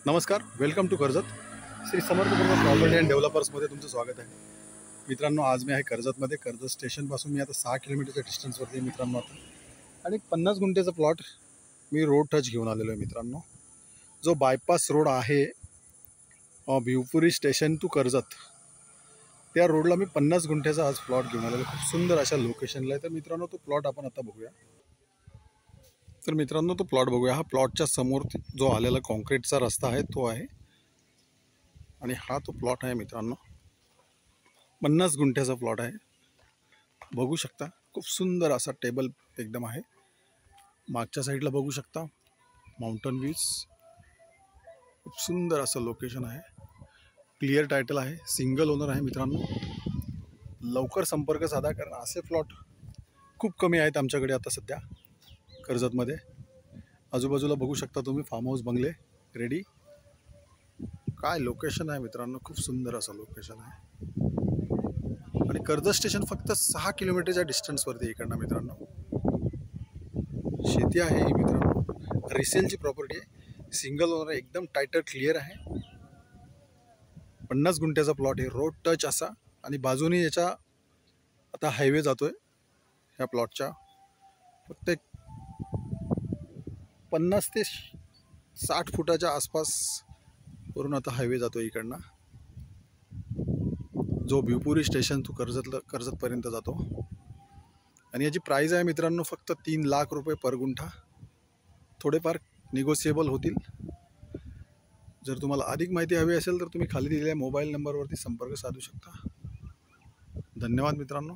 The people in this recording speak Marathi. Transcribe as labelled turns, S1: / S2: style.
S1: नमस्कार, welcome to Karjat. Shri Samarth property and डेव्हलपर्समध्ये तुमचं स्वागत आहे. मित्रांनो, आज मी आहे कर्जतमध्ये. कर्जत स्टेशनपासून मी आता 6 किलोमीटरच्या डिस्टन्सवरती आहे मित्रांनो. आता आणि 50 गुंठेचा प्लॉट मी रोड टच घेऊन आलेलो आहे मित्रांनो. जो बायपास रोड आहे भिवपुरी स्टेशन टू कर्जत, त्या रोडला मी 50 गुंठ्याचा आज प्लॉट घेऊन आलेलो. खूप सुंदर अशा लोकेशनला आहे. तर मित्रांनो, तो प्लॉट आपण आता बघूया. तर मित्रांनो, तो प्लॉट बघूया. हा प्लॉटच्या समोर जो आलेला कॉन्क्रीटचा रस्ता आहे तो आहे आणि हा तो प्लॉट आहे मित्रांनो. 50 गुंठ्याचा प्लॉट आहे. बघू शकता, खूप सुंदर असा टेबल एकदम आहे. मागच्या साईडला बघू शकता माउंटन व्ह्यूज. खूप सुंदर असं लोकेशन आहे. क्लिअर टायटल आहे. सिंगल ओनर आहे मित्रांनो. लवकर संपर्क साधा, कारण असे प्लॉट खूप कमी आहेत आमच्याकडे आता सध्या कर्जतमध्ये. आजूबाजूला बघू शकता तुम्ही फार्म हाऊस बंगले रेडी. काय लोकेशन आहे मित्रांनो, खूप सुंदर असं लोकेशन आहे. आणि कर्जत स्टेशन फक्त 6 किलोमीटरच्या डिस्टन्सवरती इकडनं मित्रांनो. शेती आहे ही मित्रांनो, रिसेलची प्रॉपर्टी आहे. सिंगल ओनर, एकदम टायटल क्लिअर आहे. 50 गुंठ्याचा प्लॉट आहे, रोड टच असा. आणि बाजूने याच्या आता हायवे जातोय. ह्या प्लॉटच्या फक्त 50 ते 60 फुटाच्या आसपास वरून आता हायवे जातो इकडनं, जो भिवपुरी स्टेशन टू कर्जतपर्यंत जातो. आणि याची प्राईज आहे मित्रांनो फक्त 3 लाख रुपये पर गुंठा. थोडेफार निगोशिएबल होतील. जर तुम्हाला अधिक माहिती हवी असेल तर तुम्ही खाली दिलेल्या मोबाईल नंबरवरती संपर्क साधू शकता. धन्यवाद मित्रांनो.